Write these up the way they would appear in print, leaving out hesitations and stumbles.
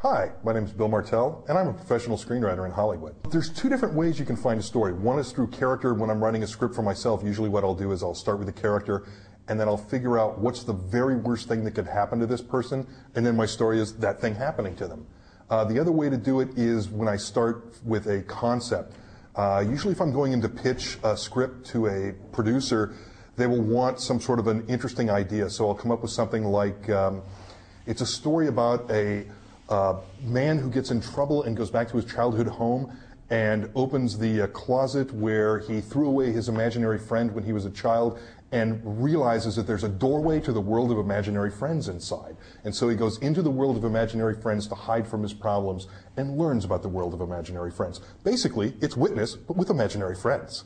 Hi, my name is Bill Martell, and I'm a professional screenwriter in Hollywood. There's two different ways you can find a story. One is through character. When I'm writing a script for myself, usually what I'll do is I'll start with a character, and then I'll figure out what's the very worst thing that could happen to this person, and then my story is that thing happening to them. The other way to do it is when I start with a concept. Usually if I'm going in to pitch a script to a producer, they will want some sort of an interesting idea. So I'll come up with something like, it's a story about a man who gets in trouble and goes back to his childhood home and opens the closet where he threw away his imaginary friend when he was a child and realizes that there's a doorway to the world of imaginary friends inside. And so he goes into the world of imaginary friends to hide from his problems and learns about the world of imaginary friends. Basically, it's Witness, but with imaginary friends.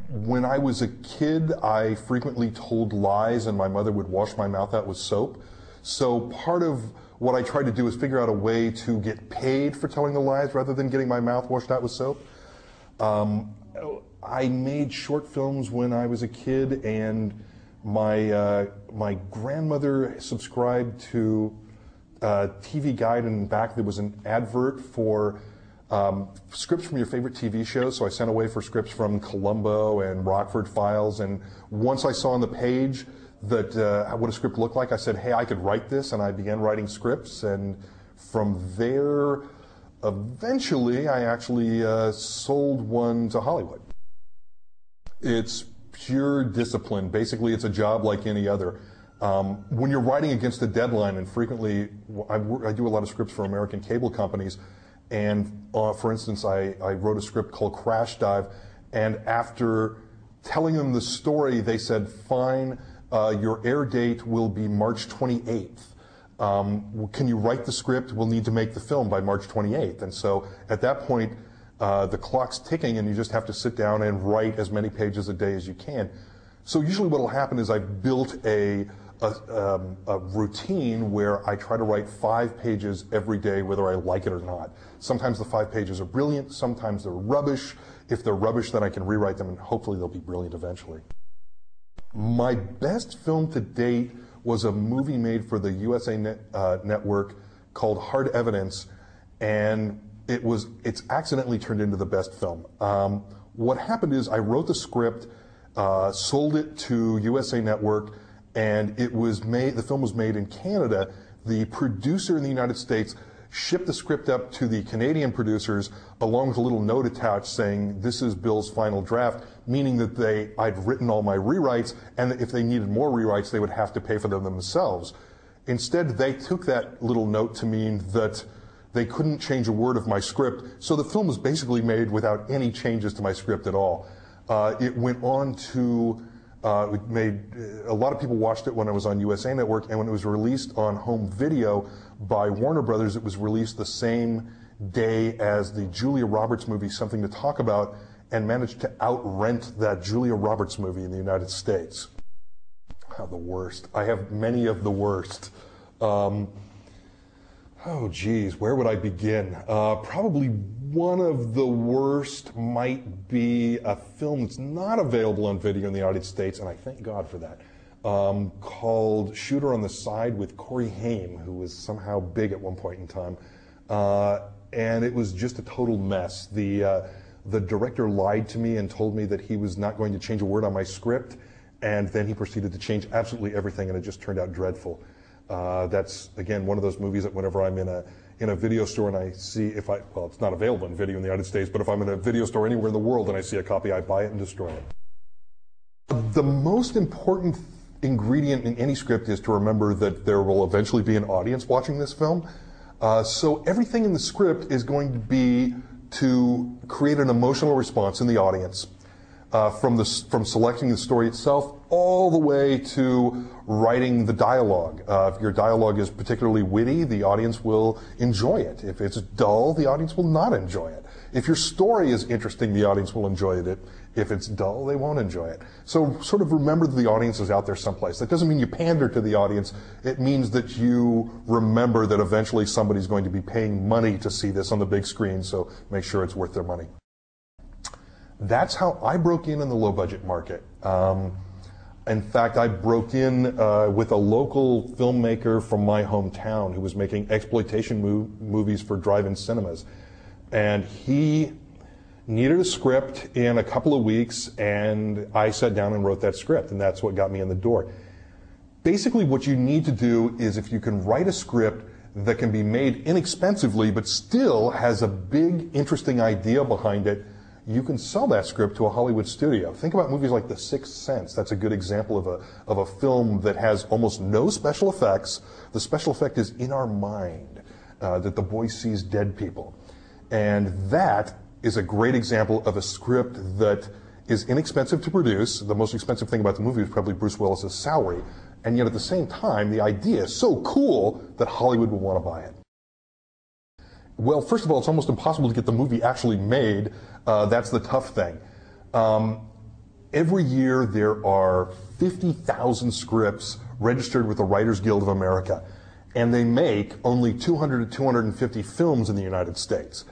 When I was a kid, I frequently told lies and my mother would wash my mouth out with soap. So part of what I tried to do is figure out a way to get paid for telling the lies rather than getting my mouth washed out with soap. I made short films when I was a kid, and my grandmother subscribed to TV Guide, and back there was an advert for scripts from your favorite TV shows. So I sent away for scripts from Columbo and Rockford Files, and once I saw on the page that what a script looked like, I said, hey, I could write this, and I began writing scripts, and from there, eventually, I actually sold one to Hollywood. It's pure discipline. Basically, it's a job like any other. When you're writing against a deadline, and frequently, I do a lot of scripts for American cable companies, and for instance, I wrote a script called Crash Dive, and after telling them the story, they said, fine, your air date will be March 28th. Can you write the script? We'll need to make the film by March 28th. And so at that point, the clock's ticking and you just have to sit down and write as many pages a day as you can. So usually what will happen is I've built a routine where I try to write 5 pages every day, whether I like it or not. Sometimes the 5 pages are brilliant, sometimes they're rubbish. If they're rubbish, then I can rewrite them and hopefully they'll be brilliant eventually. My best film to date was a movie made for the USA Network called Hard Evidence, and it's accidentally turned into the best film. What happened is I wrote the script, sold it to USA Network, and the film was made in Canada. The producer in the United States shipped the script up to the Canadian producers along with a little note attached saying, this is Bill's final draft, meaning that I'd written all my rewrites, and that if they needed more rewrites, they would have to pay for them themselves. Instead, they took that little note to mean that they couldn't change a word of my script, so the film was basically made without any changes to my script at all. It went on to a lot of people watched it when it was on USA Network, and when it was released on home video by Warner Brothers, it was released the same day as the Julia Roberts movie, Something to Talk About, and managed to outrent that Julia Roberts movie in the United States. Oh, the worst. I have many of the worst. Oh, geez, where would I begin? Probably one of the worst might be a film that's not available on video in the United States, and I thank God for that, called Shooter on the Side with Corey Haim, who was somehow big at one point in time. And it was just a total mess. The director lied to me and told me that he was not going to change a word on my script, and then he proceeded to change absolutely everything, and it just turned out dreadful. That's, again, one of those movies that whenever I'm in a video store and I see well, it's not available in video in the United States, but if I'm in a video store anywhere in the world and I see a copy, I buy it and destroy it. The most important ingredient in any script is to remember that there will eventually be an audience watching this film. So everything in the script is going to be to create an emotional response in the audience, from selecting the story itself all the way to writing the dialogue. If your dialogue is particularly witty, the audience will enjoy it. If it's dull, the audience will not enjoy it. If your story is interesting, the audience will enjoy it. If it's dull, they won't enjoy it. So sort of remember that the audience is out there someplace. That doesn't mean you pander to the audience. It means that you remember that eventually somebody's going to be paying money to see this on the big screen, so make sure it's worth their money. That's how I broke in the low-budget market. In fact, I broke in with a local filmmaker from my hometown who was making exploitation movies for drive-in cinemas. And he needed a script in a couple of weeks, and I sat down and wrote that script, and that's what got me in the door. Basically, what you need to do is, if you can write a script that can be made inexpensively but still has a big, interesting idea behind it, you can sell that script to a Hollywood studio. Think about movies like The Sixth Sense. That's a good example of a film that has almost no special effects. The special effect is in our mind, that the boy sees dead people. And that is a great example of a script that is inexpensive to produce. The most expensive thing about the movie is probably Bruce Willis's salary. And yet at the same time, the idea is so cool that Hollywood will want to buy it. Well, first of all, it's almost impossible to get the movie actually made. That's the tough thing. Every year there are 50,000 scripts registered with the Writers Guild of America, and they make only 200 to 250 films in the United States.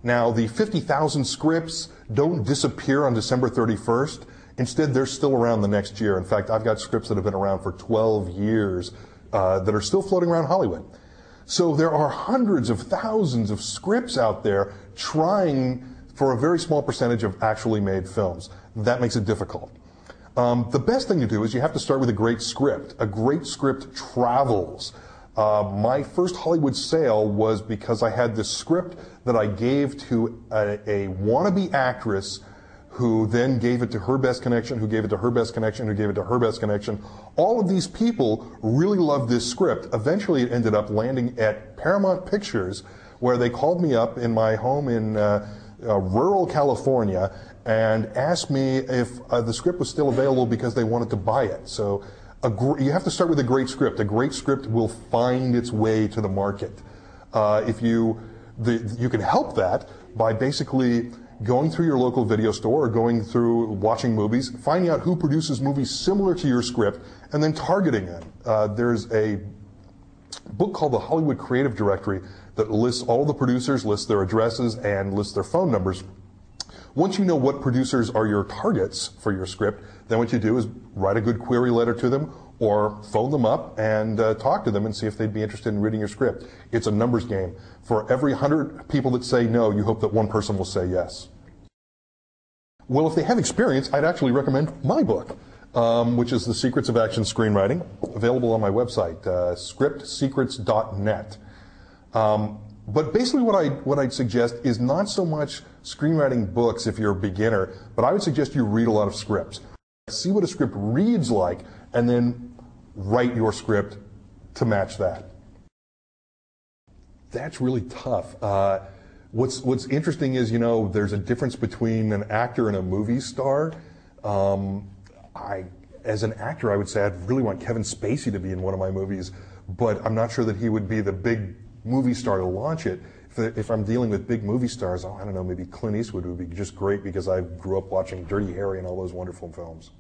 Now, the 50,000 scripts don't disappear on December 31st. Instead, they're still around the next year. In fact, I've got scripts that have been around for 12 years that are still floating around Hollywood. So there are hundreds of thousands of scripts out there trying for a very small percentage of actually made films. That makes it difficult. The best thing to do is you have to start with a great script. A great script travels. My first Hollywood sale was because I had this script that I gave to a wannabe actress who then gave it to her best connection, who gave it to her best connection, who gave it to her best connection. All of these people really loved this script. Eventually it ended up landing at Paramount Pictures, where they called me up in my home in rural California and asked me if the script was still available because they wanted to buy it. So you have to start with a great script. A great script will find its way to the market. You can help that by basically going through your local video store or going through watching movies, finding out who produces movies similar to your script, and then targeting them. There's a book called The Hollywood Creative Directory that lists all the producers, lists their addresses, and lists their phone numbers. Once you know what producers are your targets for your script, then what you do is write a good query letter to them or phone them up and talk to them and see if they'd be interested in reading your script. It's a numbers game. For every 100 people that say no, you hope that one person will say yes. Well, if they have experience, I'd actually recommend my book, which is The Secrets of Action Screenwriting, available on my website, scriptsecrets.net. But basically what I'd suggest is not so much screenwriting books if you're a beginner, but I would suggest you read a lot of scripts. See what a script reads like, and then write your script to match that. That's really tough. What's interesting is, there's a difference between an actor and a movie star. As an actor, I would say I'd really want Kevin Spacey to be in one of my movies, but I'm not sure that he would be the big movie star to launch it. If I'm dealing with big movie stars, I don't know, maybe Clint Eastwood would be just great because I grew up watching Dirty Harry and all those wonderful films.